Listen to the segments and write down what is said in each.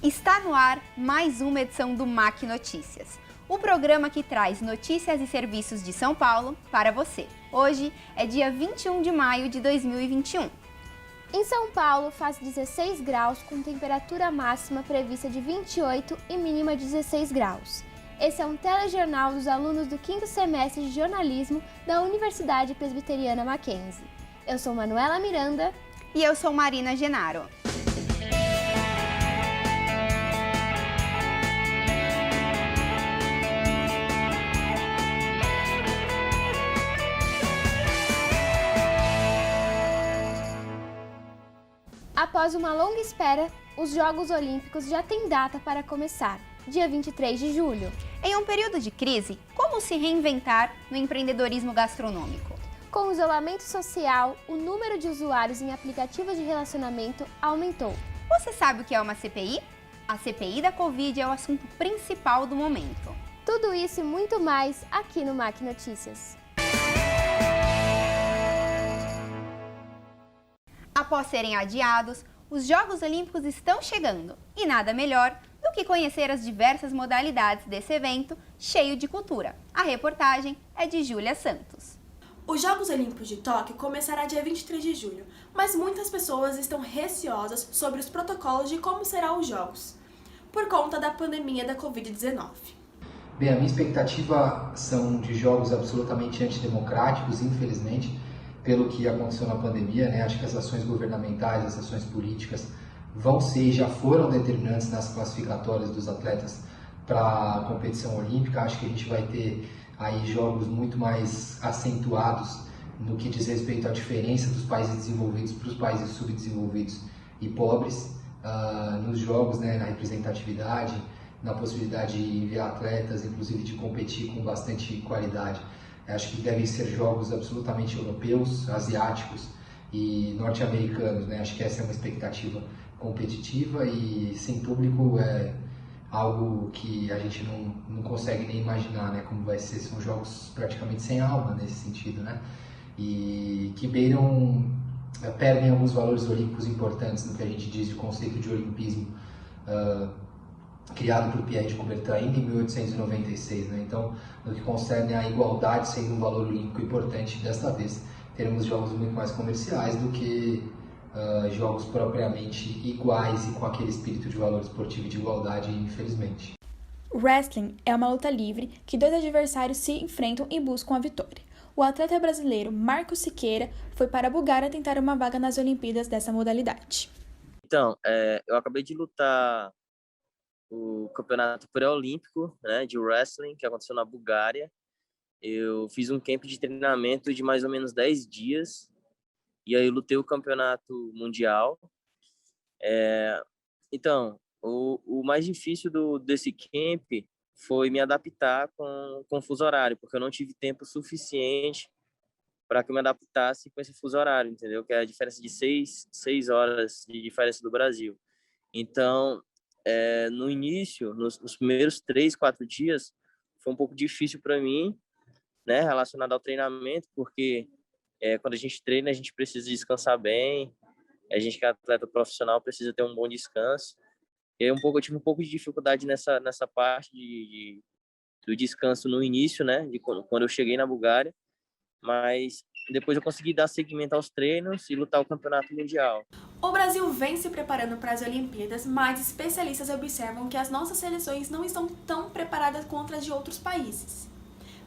Está no ar mais uma edição do MAC Notícias, o programa que traz notícias e serviços de São Paulo para você. Hoje é dia 21 de maio de 2021. Em São Paulo faz 16 graus com temperatura máxima prevista de 28 e mínima de 16 graus. Esse é um telejornal dos alunos do 5º semestre de jornalismo da Universidade Presbiteriana Mackenzie. Eu sou Manuela Miranda. E eu sou Marina Genaro. Após uma longa espera, os Jogos Olímpicos já têm data para começar, dia 23 de julho. Em um período de crise, como se reinventar no empreendedorismo gastronômico? Com o isolamento social, o número de usuários em aplicativos de relacionamento aumentou. Você sabe o que é uma CPI? A CPI da Covid é o assunto principal do momento. Tudo isso e muito mais aqui no MAC Notícias. Após serem adiados, os Jogos Olímpicos estão chegando e nada melhor do que conhecer as diversas modalidades desse evento cheio de cultura. A reportagem é de Júlia Santos. Os Jogos Olímpicos de Tóquio começará dia 23 de julho, mas muitas pessoas estão receosas sobre os protocolos de como serão os Jogos, por conta da pandemia da Covid-19. Bem, a minha expectativa são de jogos absolutamente antidemocráticos, infelizmente, pelo que aconteceu na pandemia, né? Acho que as ações governamentais, as ações políticas vão ser e já foram determinantes nas classificatórias dos atletas para a competição olímpica. Acho que a gente vai ter aí jogos muito mais acentuados no que diz respeito à diferença dos países desenvolvidos para os países subdesenvolvidos e pobres nos jogos, né? Na representatividade, na possibilidade de enviar atletas, inclusive de competir com bastante qualidade. Acho que devem ser jogos absolutamente europeus, asiáticos e norte-americanos, né? Acho que essa é uma expectativa competitiva e sem público é algo que a gente não consegue nem imaginar, né? Como vai ser, são jogos praticamente sem alma nesse sentido, né? E que perdem alguns valores olímpicos importantes no que a gente diz de conceito de olimpismo, criado por Pierre de Coubertin ainda em 1896, né? Então, no que concerne a igualdade sendo um valor olímpico importante, desta vez teremos jogos muito mais comerciais do que jogos propriamente iguais e com aquele espírito de valor esportivo e de igualdade, infelizmente. O wrestling é uma luta livre que dois adversários se enfrentam e buscam a vitória. O atleta brasileiro Marcos Siqueira foi para a Bulgária tentar uma vaga nas Olimpíadas dessa modalidade. Então, eu acabei de lutar o campeonato pré-olímpico, né, de wrestling, que aconteceu na Bulgária. Eu fiz um camp de treinamento de mais ou menos 10 dias, e aí eu lutei o campeonato mundial. Então, o mais difícil desse camp foi me adaptar com o fuso horário, porque eu não tive tempo suficiente para que eu me adaptasse com esse fuso horário, entendeu? Que é a diferença de 6 horas de diferença do Brasil. Então, no início, nos primeiros 3, 4 dias, foi um pouco difícil para mim, né, relacionado ao treinamento, porque quando a gente treina, a gente precisa descansar bem, a gente que é atleta profissional precisa ter um bom descanso. E aí eu tive um pouco de dificuldade nessa parte do descanso no início, né, de quando eu cheguei na Bulgária, mas depois eu consegui dar seguimento aos treinos e lutar o campeonato mundial. O Brasil vem se preparando para as Olimpíadas, mas especialistas observam que as nossas seleções não estão tão preparadas contra as de outros países,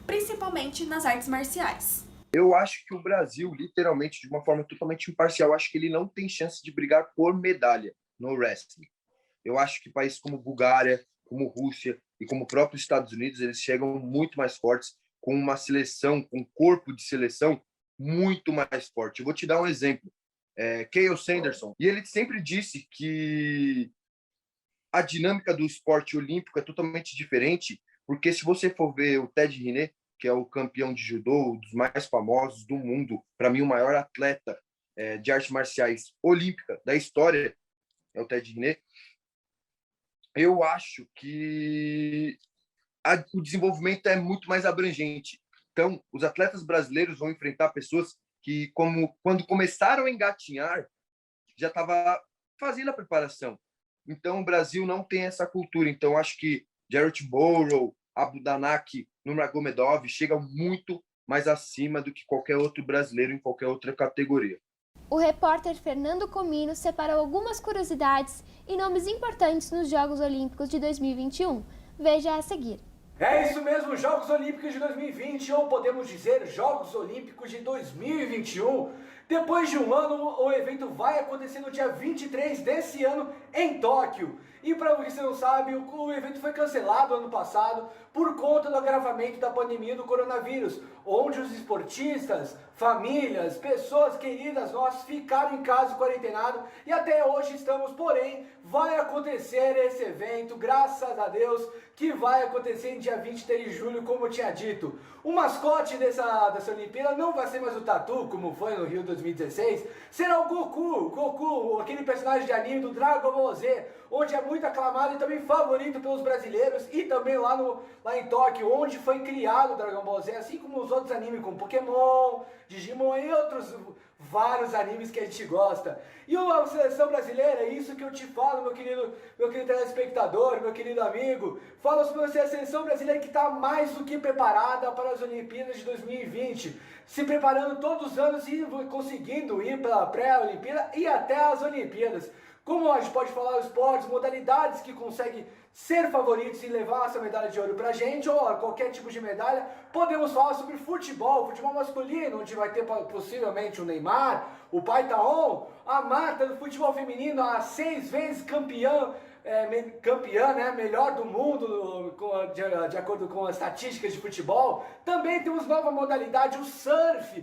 principalmente nas artes marciais. Eu acho que o Brasil, literalmente, de uma forma totalmente imparcial, acho que ele não tem chance de brigar por medalha no wrestling. Eu acho que países como Bulgária, como Rússia e como o próprio Estados Unidos, eles chegam muito mais fortes, com uma seleção, com um corpo de seleção muito mais forte. Eu vou te dar um exemplo. Cael Sanderson. E ele sempre disse que a dinâmica do esporte olímpico é totalmente diferente, porque se você for ver o Ted Riner, que é o campeão de judô, um dos mais famosos do mundo, para mim o maior atleta de artes marciais olímpica da história, é o Ted Riner, eu acho que o desenvolvimento é muito mais abrangente. Então, os atletas brasileiros vão enfrentar pessoas que, quando começaram a engatinhar, já estava fazendo a preparação. Então, o Brasil não tem essa cultura. Então, acho que Jarrett Burrow, Abdullahi, Nurmagomedov chegam muito mais acima do que qualquer outro brasileiro em qualquer outra categoria. O repórter Fernando Comino separou algumas curiosidades e nomes importantes nos Jogos Olímpicos de 2021. Veja a seguir. É isso mesmo, Jogos Olímpicos de 2020, ou podemos dizer Jogos Olímpicos de 2021. Depois de um ano, o evento vai acontecer no dia 23 desse ano em Tóquio. E para você não sabe, o evento foi cancelado ano passado por conta do agravamento da pandemia do coronavírus, onde os esportistas, famílias, pessoas queridas nossas ficaram em casa quarentenados e até hoje estamos, porém, vai acontecer esse evento, graças a Deus, que vai acontecer em dia 23 de julho, como eu tinha dito. O mascote dessa Olimpíada não vai ser mais o Tatu, como foi no Rio 2016, será o Goku, aquele personagem de anime do Dragon Ball Z, onde é muito aclamado e também favorito pelos brasileiros, e também lá em Tóquio, onde foi criado o Dragon Ball Z, assim como os outros animes como Pokémon, Digimon e outros vários animes que a gente gosta. E a seleção brasileira, é isso que eu te falo, meu querido telespectador, meu querido amigo, fala sobre você, a seleção brasileira que está mais do que preparada para as Olimpíadas de 2020, se preparando todos os anos e conseguindo ir para a pré-Olimpíada e até as Olimpíadas. Como a gente pode falar os esportes, modalidades que conseguem ser favoritos e levar essa medalha de ouro pra gente, ou qualquer tipo de medalha, podemos falar sobre futebol masculino, onde vai ter possivelmente o Neymar, o Paitaon, a Marta do futebol feminino, a 6 vezes campeã, né, melhor do mundo, de acordo com as estatísticas de futebol. Também temos nova modalidade, o surf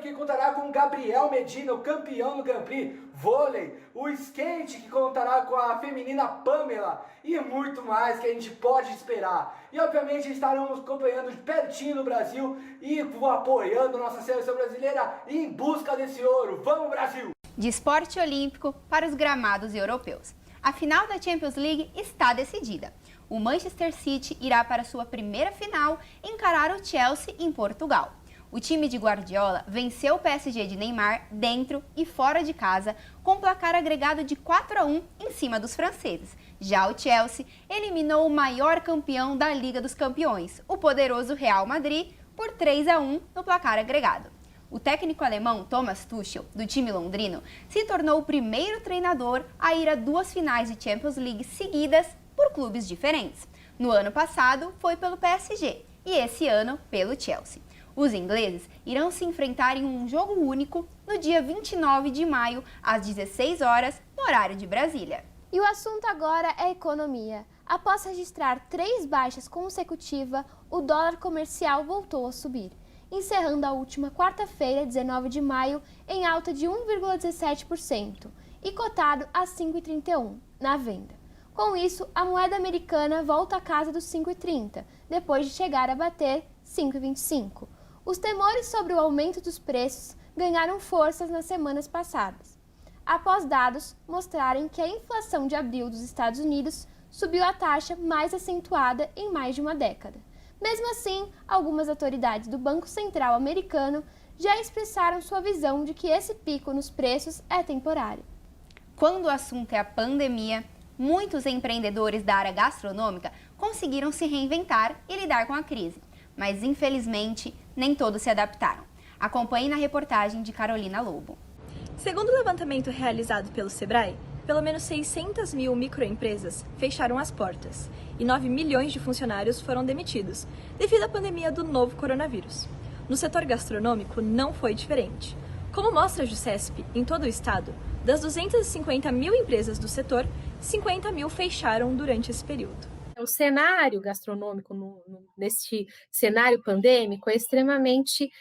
que contará com Gabriel Medina, o campeão do Grand Prix, vôlei, o skate que contará com a feminina Pamela e muito mais que a gente pode esperar. E obviamente estaremos acompanhando de pertinho no Brasil e apoiando nossa seleção brasileira em busca desse ouro. Vamos, Brasil! De esporte olímpico para os gramados europeus. A final da Champions League está decidida. O Manchester City irá para sua primeira final encarar o Chelsea em Portugal. O time de Guardiola venceu o PSG de Neymar dentro e fora de casa com placar agregado de 4-1 em cima dos franceses. Já o Chelsea eliminou o maior campeão da Liga dos Campeões, o poderoso Real Madrid, por 3-1 no placar agregado. O técnico alemão Thomas Tuchel, do time londrino, se tornou o primeiro treinador a ir a 2 finais de Champions League seguidas por clubes diferentes. No ano passado foi pelo PSG e esse ano pelo Chelsea. Os ingleses irão se enfrentar em um jogo único no dia 29 de maio, às 16 horas, no horário de Brasília. E o assunto agora é economia. Após registrar 3 baixas consecutivas, o dólar comercial voltou a subir, encerrando a última quarta-feira, 19 de maio, em alta de 1,17% e cotado a 5,31 na venda. Com isso, a moeda americana volta à casa dos 5,30, depois de chegar a bater 5,25. Os temores sobre o aumento dos preços ganharam forças nas semanas passadas, após dados mostrarem que a inflação de abril dos Estados Unidos subiu a taxa mais acentuada em mais de uma década. Mesmo assim, algumas autoridades do Banco Central americano já expressaram sua visão de que esse pico nos preços é temporário. Quando o assunto é a pandemia, muitos empreendedores da área gastronômica conseguiram se reinventar e lidar com a crise. Mas, infelizmente, nem todos se adaptaram. Acompanhe na reportagem de Carolina Lobo. Segundo o levantamento realizado pelo Sebrae, pelo menos 600 mil microempresas fecharam as portas e 9 milhões de funcionários foram demitidos devido à pandemia do novo coronavírus. No setor gastronômico não foi diferente. Como mostra a Jusesp, em todo o estado, das 250 mil empresas do setor, 50 mil fecharam durante esse período. O cenário gastronômico, nesse cenário pandêmico, é extremamente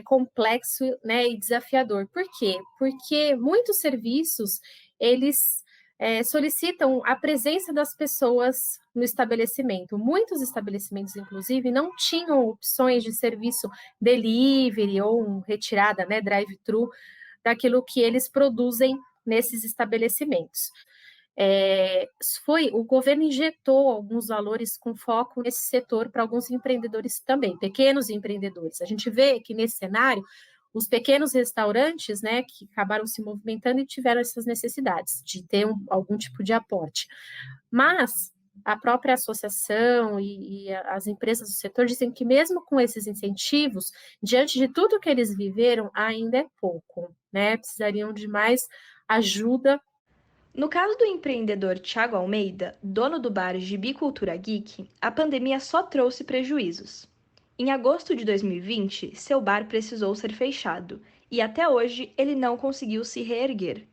complexo, né, e desafiador. Por quê? Porque muitos serviços, eles solicitam a presença das pessoas no estabelecimento. Muitos estabelecimentos, inclusive, não tinham opções de serviço delivery ou retirada, né, drive-thru, daquilo que eles produzem nesses estabelecimentos. O governo injetou alguns valores com foco nesse setor para alguns empreendedores também, pequenos empreendedores. A gente vê que nesse cenário os pequenos restaurantes, né, que acabaram se movimentando e tiveram essas necessidades de ter algum tipo de aporte. Mas a própria associação e as empresas do setor dizem que mesmo com esses incentivos, diante de tudo que eles viveram, ainda é pouco, né? Precisariam de mais ajuda. No caso do empreendedor Thiago Almeida, dono do bar Gibi Cultura Geek, a pandemia só trouxe prejuízos. Em agosto de 2020, seu bar precisou ser fechado e até hoje ele não conseguiu se reerguer.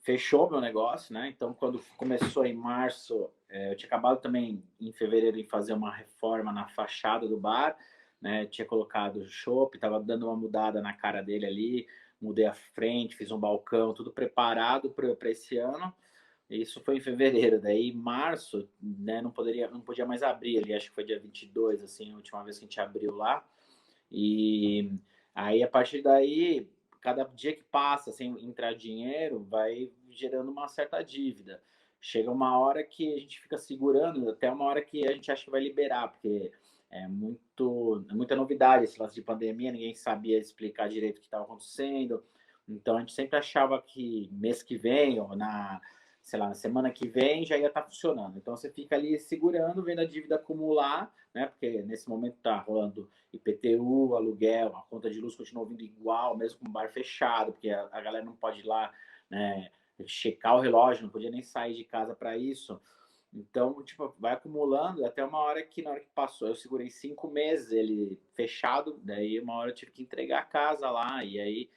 Fechou meu negócio, né? Então, quando começou em março, eu tinha acabado também em fevereiro em fazer uma reforma na fachada do bar, né? Tinha colocado chopp, estava dando uma mudada na cara dele ali, mudei a frente, fiz um balcão, tudo preparado para esse ano. Isso foi em fevereiro, daí em março, né, não podia mais abrir ali, acho que foi dia 22, assim, a última vez que a gente abriu lá. E aí, a partir daí, cada dia que passa sem entrar dinheiro, vai gerando uma certa dívida. Chega uma hora que a gente fica segurando, até uma hora que a gente acha que vai liberar, porque é muita novidade esse lance de pandemia, ninguém sabia explicar direito o que estava acontecendo. Então, a gente sempre achava que mês que vem, ou na semana que vem já ia estar funcionando. Então, você fica ali segurando, vendo a dívida acumular, né? Porque nesse momento está rolando IPTU, aluguel, a conta de luz continua vindo igual, mesmo com o bar fechado, porque a galera não pode ir lá, né, checar o relógio, não podia nem sair de casa para isso. Então, tipo, vai acumulando até uma hora que, na hora que passou, eu segurei 5 meses ele fechado, daí uma hora eu tive que entregar a casa lá, e aí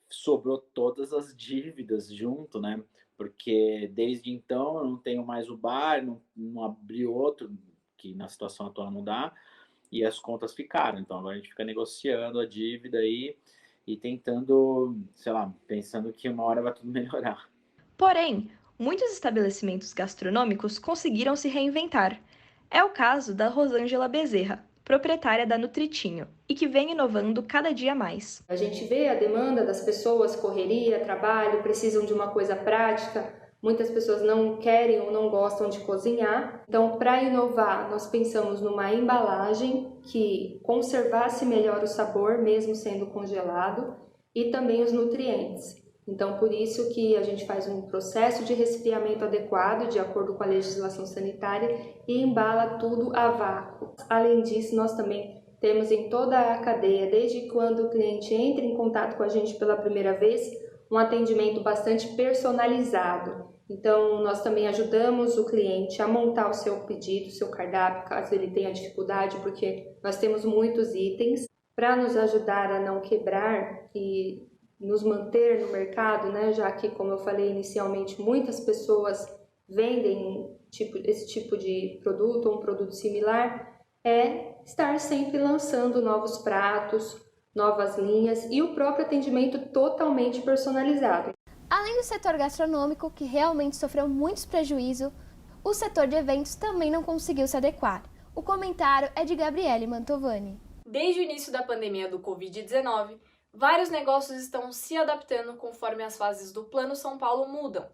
sobrou todas as dívidas junto, né? Porque desde então eu não tenho mais o bar, não abri outro, que na situação atual não dá, e as contas ficaram. Então agora a gente fica negociando a dívida aí e tentando, pensando que uma hora vai tudo melhorar. Porém, muitos estabelecimentos gastronômicos conseguiram se reinventar. É o caso da Rosângela Bezerra, proprietária da Nutritinho, e que vem inovando cada dia mais. A gente vê a demanda das pessoas, correria, trabalho, precisam de uma coisa prática. Muitas pessoas não querem ou não gostam de cozinhar. Então, para inovar, nós pensamos numa embalagem que conservasse melhor o sabor, mesmo sendo congelado, e também os nutrientes. Então, por isso que a gente faz um processo de resfriamento adequado, de acordo com a legislação sanitária, e embala tudo a vácuo. Além disso, nós também temos em toda a cadeia, desde quando o cliente entra em contato com a gente pela primeira vez, um atendimento bastante personalizado. Então, nós também ajudamos o cliente a montar o seu pedido, o seu cardápio, caso ele tenha dificuldade, porque nós temos muitos itens para nos ajudar a não quebrar e nos manter no mercado, né? Já que, como eu falei inicialmente, muitas pessoas vendem esse tipo de produto ou um produto similar, é estar sempre lançando novos pratos, novas linhas e o próprio atendimento totalmente personalizado. Além do setor gastronômico, que realmente sofreu muitos prejuízos, o setor de eventos também não conseguiu se adequar. O comentário é de Gabriele Mantovani. Desde o início da pandemia do Covid-19, vários negócios estão se adaptando conforme as fases do Plano São Paulo mudam.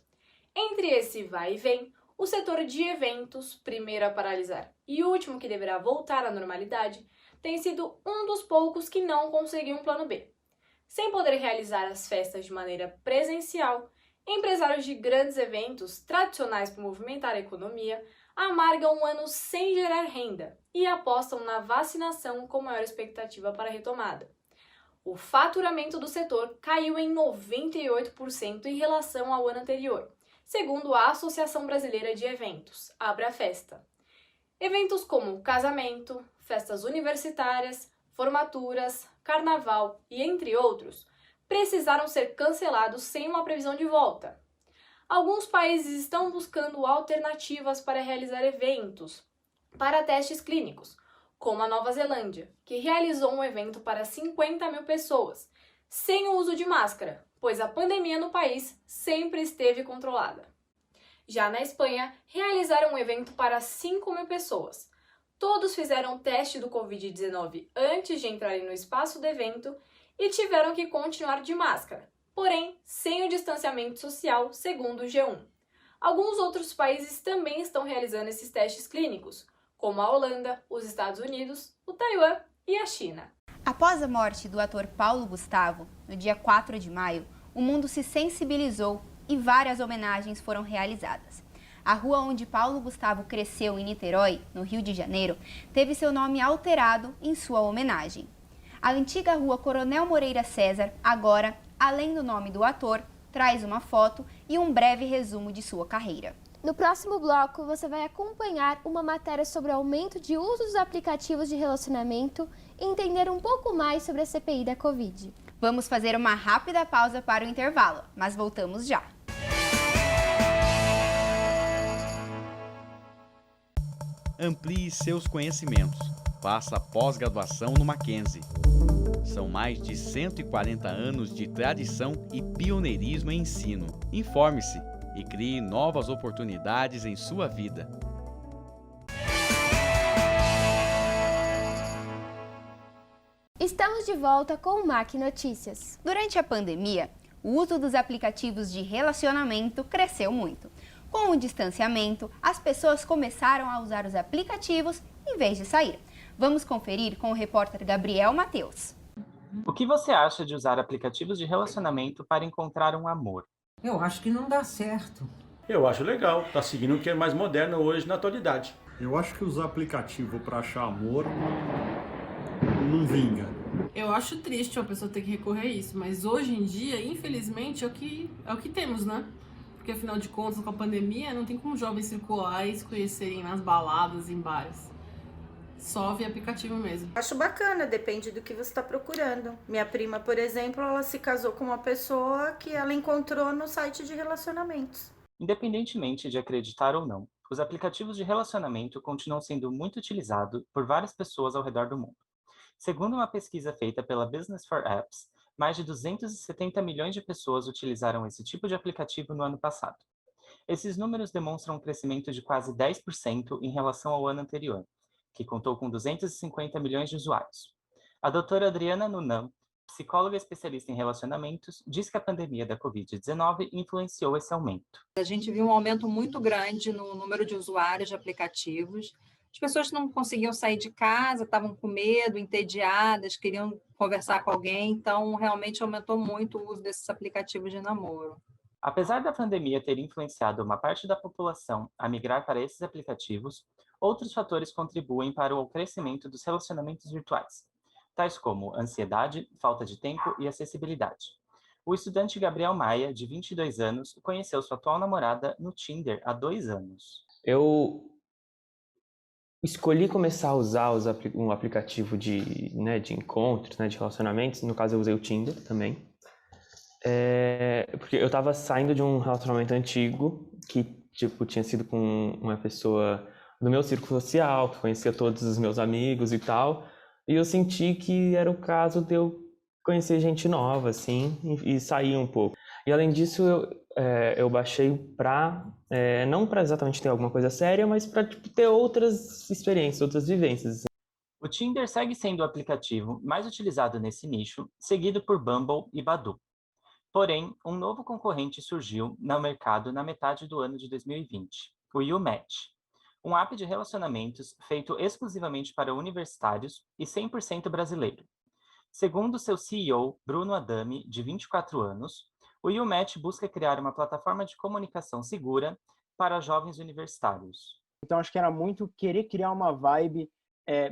Entre esse vai e vem, o setor de eventos, primeiro a paralisar e último que deverá voltar à normalidade, tem sido um dos poucos que não conseguiu um plano B. Sem poder realizar as festas de maneira presencial, empresários de grandes eventos, tradicionais para movimentar a economia, amargam um ano sem gerar renda e apostam na vacinação com maior expectativa para a retomada. O faturamento do setor caiu em 98% em relação ao ano anterior, segundo a Associação Brasileira de Eventos, Abrafesta. Eventos como casamento, festas universitárias, formaturas, carnaval e entre outros, precisaram ser cancelados sem uma previsão de volta. Alguns países estão buscando alternativas para realizar eventos para testes clínicos, como a Nova Zelândia, que realizou um evento para 50 mil pessoas, sem o uso de máscara, pois a pandemia no país sempre esteve controlada. Já na Espanha, realizaram um evento para 5 mil pessoas. Todos fizeram teste do Covid-19 antes de entrarem no espaço do evento e tiveram que continuar de máscara, porém sem o distanciamento social, segundo o G1. Alguns outros países também estão realizando esses testes clínicos, como a Holanda, os Estados Unidos, o Taiwan e a China. Após a morte do ator Paulo Gustavo, no dia 4 de maio, o mundo se sensibilizou e várias homenagens foram realizadas. A rua onde Paulo Gustavo cresceu, em Niterói, no Rio de Janeiro, teve seu nome alterado em sua homenagem. A antiga rua Coronel Moreira César, agora, além do nome do ator, traz uma foto e um breve resumo de sua carreira. No próximo bloco, você vai acompanhar uma matéria sobre o aumento de uso dos aplicativos de relacionamento e entender um pouco mais sobre a CPI da Covid. Vamos fazer uma rápida pausa para o intervalo, mas voltamos já. Amplie seus conhecimentos. Faça pós-graduação no Mackenzie. São mais de 140 anos de tradição e pioneirismo em ensino. Informe-se e crie novas oportunidades em sua vida. Estamos de volta com o MAC Notícias. Durante a pandemia, o uso dos aplicativos de relacionamento cresceu muito. Com o distanciamento, as pessoas começaram a usar os aplicativos em vez de sair. Vamos conferir com o repórter Gabriel Matheus. O que você acha de usar aplicativos de relacionamento para encontrar um amor? Eu acho que não dá certo. Eu acho legal, tá seguindo o que é mais moderno hoje na atualidade. Eu acho que usar aplicativo para achar amor não vinga. Eu acho triste uma pessoa ter que recorrer a isso, mas hoje em dia, infelizmente, é o que temos, né? Porque afinal de contas, com a pandemia, não tem como jovens circular e se conhecerem nas baladas, em bares. Só via aplicativo mesmo. Acho bacana, depende do que você está procurando. Minha prima, por exemplo, ela se casou com uma pessoa que ela encontrou no site de relacionamentos. Independentemente de acreditar ou não, os aplicativos de relacionamento continuam sendo muito utilizados por várias pessoas ao redor do mundo. Segundo uma pesquisa feita pela Business for Apps, mais de 270 milhões de pessoas utilizaram esse tipo de aplicativo no ano passado. Esses números demonstram um crescimento de quase 10% em relação ao ano anterior, que contou com 250 milhões de usuários. A doutora Adriana Nunam, psicóloga especialista em relacionamentos, diz que a pandemia da Covid-19 influenciou esse aumento. A gente viu um aumento muito grande no número de usuários de aplicativos. As pessoas não conseguiam sair de casa, estavam com medo, entediadas, queriam conversar com alguém, então realmente aumentou muito o uso desses aplicativos de namoro. Apesar da pandemia ter influenciado uma parte da população a migrar para esses aplicativos, outros fatores contribuem para o crescimento dos relacionamentos virtuais, tais como ansiedade, falta de tempo e acessibilidade. O estudante Gabriel Maia, de 22 anos, conheceu sua atual namorada no Tinder há 2 anos. Eu escolhi começar a usar um aplicativo de encontros, de relacionamentos. No caso, eu usei o Tinder também. Porque eu estava saindo de um relacionamento antigo que tinha sido com uma pessoa do meu círculo social, que conhecia todos os meus amigos e tal. E eu senti que era o caso de eu conhecer gente nova, assim, e sair um pouco. E além disso, eu baixei não para exatamente ter alguma coisa séria, mas para ter outras experiências, outras vivências. Assim. O Tinder segue sendo o aplicativo mais utilizado nesse nicho, seguido por Bumble e Badoo. Porém, um novo concorrente surgiu no mercado na metade do ano de 2020, o YouMatch, um app de relacionamentos feito exclusivamente para universitários e 100% brasileiro. Segundo seu CEO, Bruno Adami, de 24 anos, o YouMatch busca criar uma plataforma de comunicação segura para jovens universitários. Então, acho que era muito querer criar uma vibe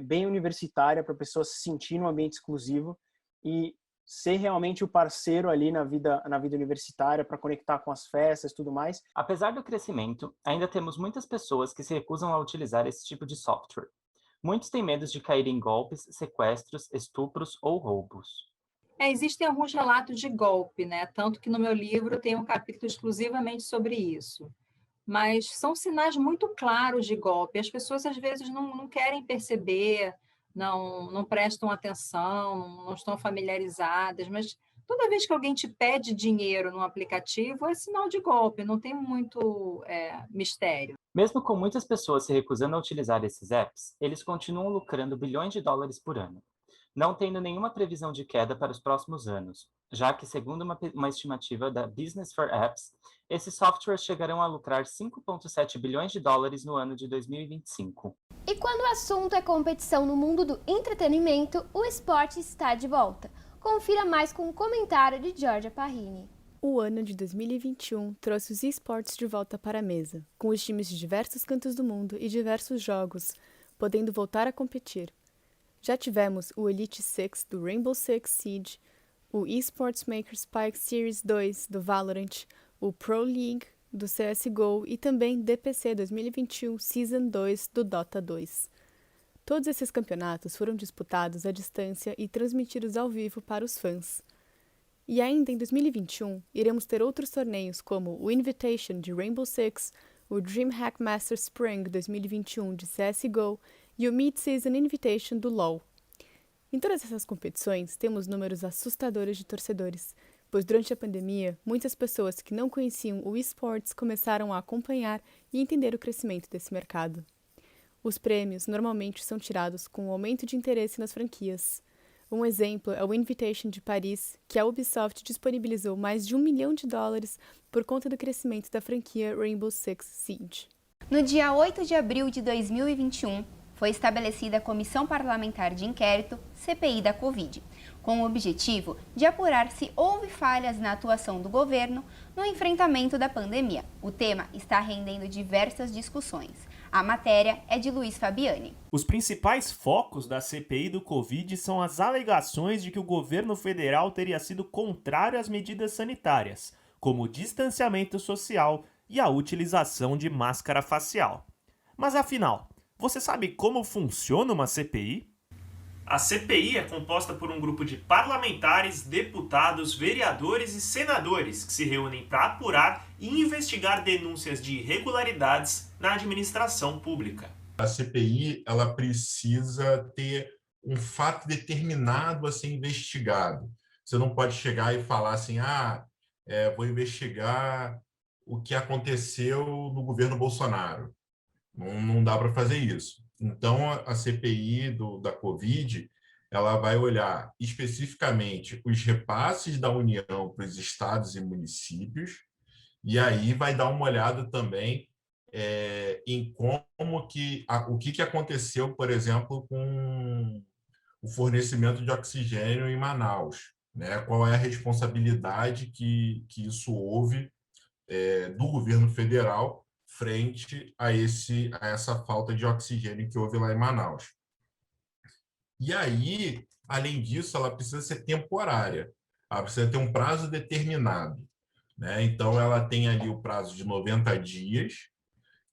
bem universitária para a pessoa se sentir num ambiente exclusivo e ser realmente o parceiro ali na vida universitária para conectar com as festas e tudo mais. Apesar do crescimento, ainda temos muitas pessoas que se recusam a utilizar esse tipo de software. Muitos têm medo de cair em golpes, sequestros, estupros ou roubos. Existem alguns relatos de golpe, né? Tanto que no meu livro tem um capítulo exclusivamente sobre isso. Mas são sinais muito claros de golpe. As pessoas, às vezes, não querem perceber, não prestam atenção, não estão familiarizadas, mas toda vez que alguém te pede dinheiro num aplicativo, é sinal de golpe, não tem muito mistério. Mesmo com muitas pessoas se recusando a utilizar esses apps, eles continuam lucrando bilhões de dólares por ano. não tendo nenhuma previsão de queda para os próximos anos, já que, segundo uma estimativa da Business for Apps, esses softwares chegarão a lucrar 5,7 bilhões de dólares no ano de 2025. E quando o assunto é competição no mundo do entretenimento, o esporte está de volta. Confira mais com um comentário de Giorgia Parrini. O ano de 2021 trouxe os esportes de volta para a mesa, com os times de diversos cantos do mundo e diversos jogos, podendo voltar a competir. Já tivemos o Elite Six do Rainbow Six Siege, o eSports Maker Spike Series 2 do Valorant, o Pro League do CSGO e também DPC 2021 Season 2 do Dota 2. Todos esses campeonatos foram disputados à distância e transmitidos ao vivo para os fãs. E ainda em 2021, iremos ter outros torneios como o Invitation de Rainbow Six, o DreamHack Master Spring 2021 de CSGO e o Mid-Season Invitation do LoL. Em todas essas competições, temos números assustadores de torcedores, pois durante a pandemia, muitas pessoas que não conheciam o esportes começaram a acompanhar e entender o crescimento desse mercado. Os prêmios normalmente são tirados com o aumento de interesse nas franquias. Um exemplo é o Invitation de Paris, que a Ubisoft disponibilizou mais de $1 milhão por conta do crescimento da franquia Rainbow Six Siege. No dia 8 de abril de 2021, foi estabelecida a Comissão Parlamentar de Inquérito, CPI da Covid, com o objetivo de apurar se houve falhas na atuação do governo no enfrentamento da pandemia. O tema está rendendo diversas discussões. A matéria é de Luiz Fabiani. Os principais focos da CPI do Covid são as alegações de que o governo federal teria sido contrário às medidas sanitárias, como o distanciamento social e a utilização de máscara facial. Mas afinal, você sabe como funciona uma CPI? A CPI é composta por um grupo de parlamentares, deputados, vereadores e senadores que se reúnem para apurar e investigar denúncias de irregularidades na administração pública. A CPI ela precisa ter um fato determinado a ser investigado. Você não pode chegar e falar assim, vou investigar o que aconteceu no governo Bolsonaro. Não dá para fazer isso. Então, a CPI da Covid, ela vai olhar especificamente os repasses da União para os estados e municípios, e aí vai dar uma olhada também em o que aconteceu, por exemplo, com o fornecimento de oxigênio em Manaus, né? Qual é a responsabilidade que isso houve do governo federal frente a essa falta de oxigênio que houve lá em Manaus. E aí, além disso, ela precisa ser temporária, ela precisa ter um prazo determinado, né? Então, ela tem ali o prazo de 90 dias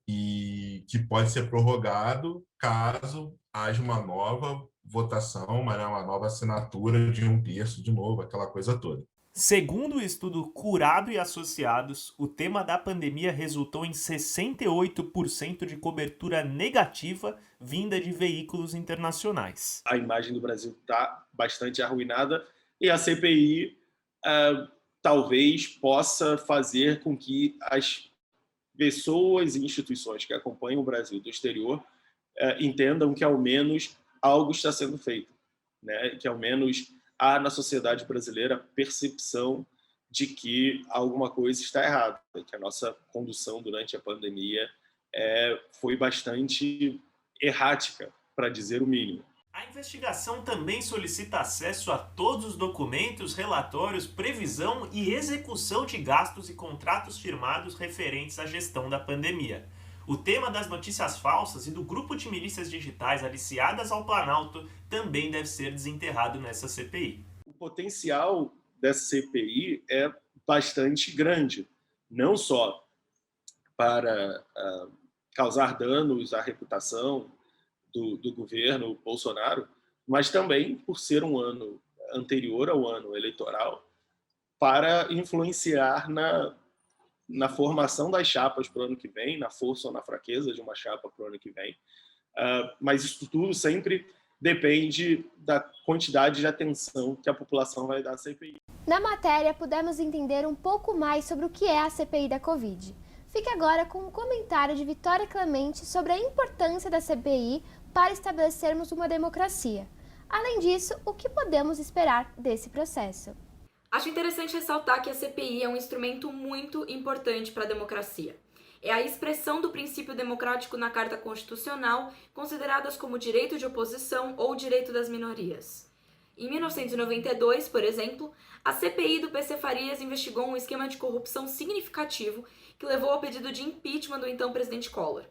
e que pode ser prorrogado caso haja uma nova votação, uma nova assinatura de 1/3 de novo, aquela coisa toda. Segundo o estudo Curado e Associados, o tema da pandemia resultou em 68% de cobertura negativa vinda de veículos internacionais. A imagem do Brasil está bastante arruinada e a CPI talvez possa fazer com que as pessoas e instituições que acompanham o Brasil do exterior entendam que ao menos algo está sendo feito, né? Que ao menos há na sociedade brasileira a percepção de que alguma coisa está errada, que a nossa condução durante a pandemia foi bastante errática, para dizer o mínimo. A investigação também solicita acesso a todos os documentos, relatórios, previsão e execução de gastos e contratos firmados referentes à gestão da pandemia. O tema das notícias falsas e do grupo de milícias digitais aliciadas ao Planalto também deve ser desenterrado nessa CPI. O potencial dessa CPI é bastante grande, não só para causar danos à reputação do governo Bolsonaro, mas também por ser um ano anterior ao ano eleitoral, para influenciar na formação das chapas para o ano que vem, na força ou na fraqueza de uma chapa para o ano que vem. Mas isso tudo sempre depende da quantidade de atenção que a população vai dar à CPI. Na matéria, pudemos entender um pouco mais sobre o que é a CPI da Covid. Fique agora com um comentário de Vitória Clemente sobre a importância da CPI para estabelecermos uma democracia. Além disso, o que podemos esperar desse processo? Acho interessante ressaltar que a CPI é um instrumento muito importante para a democracia. É a expressão do princípio democrático na Carta Constitucional, consideradas como direito de oposição ou direito das minorias. Em 1992, por exemplo, a CPI do PC Farias investigou um esquema de corrupção significativo que levou ao pedido de impeachment do então presidente Collor.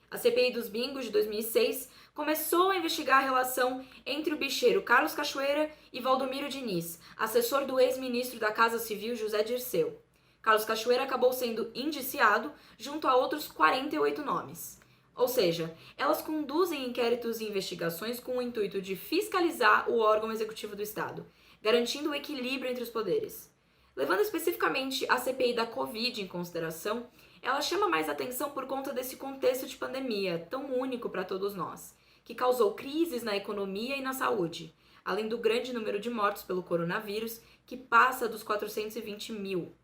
A CPI dos bingos de 2006 começou a investigar a relação entre o bicheiro Carlos Cachoeira e Valdomiro Diniz, assessor do ex-ministro da Casa Civil José Dirceu. Carlos Cachoeira acabou sendo indiciado junto a outros 48 nomes. Ou seja, elas conduzem inquéritos e investigações com o intuito de fiscalizar o órgão executivo do Estado, garantindo o equilíbrio entre os poderes. Levando especificamente a CPI da Covid em consideração, ela chama mais atenção por conta desse contexto de pandemia tão único para todos nós, que causou crises na economia e na saúde, além do grande número de mortos pelo coronavírus, que passa dos 420 mil.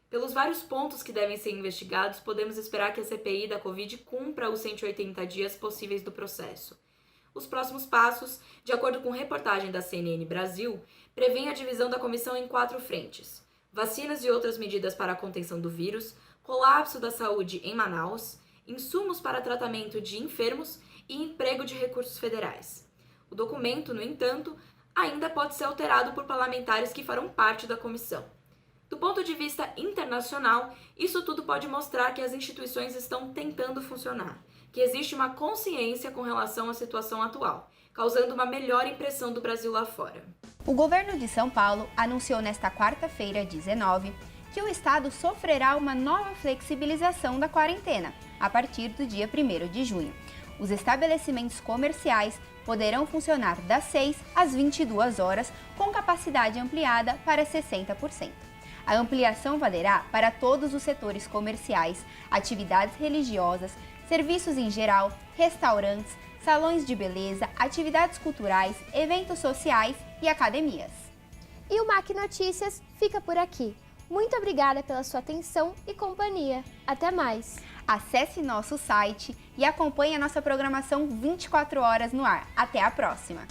Pelos vários pontos que devem ser investigados, podemos esperar que a CPI da Covid cumpra os 180 dias possíveis do processo. Os próximos passos, de acordo com reportagem da CNN Brasil, prevêem a divisão da comissão em 4 frentes: vacinas e outras medidas para a contenção do vírus, colapso da saúde em Manaus, insumos para tratamento de enfermos e emprego de recursos federais. O documento, no entanto, ainda pode ser alterado por parlamentares que farão parte da comissão. Do ponto de vista internacional, isso tudo pode mostrar que as instituições estão tentando funcionar, que existe uma consciência com relação à situação atual, causando uma melhor impressão do Brasil lá fora. O governo de São Paulo anunciou nesta quarta-feira, 19, que o estado sofrerá uma nova flexibilização da quarentena, a partir do dia 1º de junho. Os estabelecimentos comerciais poderão funcionar das 6 às 22 horas, com capacidade ampliada para 60%. A ampliação valerá para todos os setores comerciais, atividades religiosas, serviços em geral, restaurantes, salões de beleza, atividades culturais, eventos sociais e academias. E o MAC Notícias fica por aqui. Muito obrigada pela sua atenção e companhia. Até mais! Acesse nosso site e acompanhe a nossa programação 24 horas no ar. Até a próxima!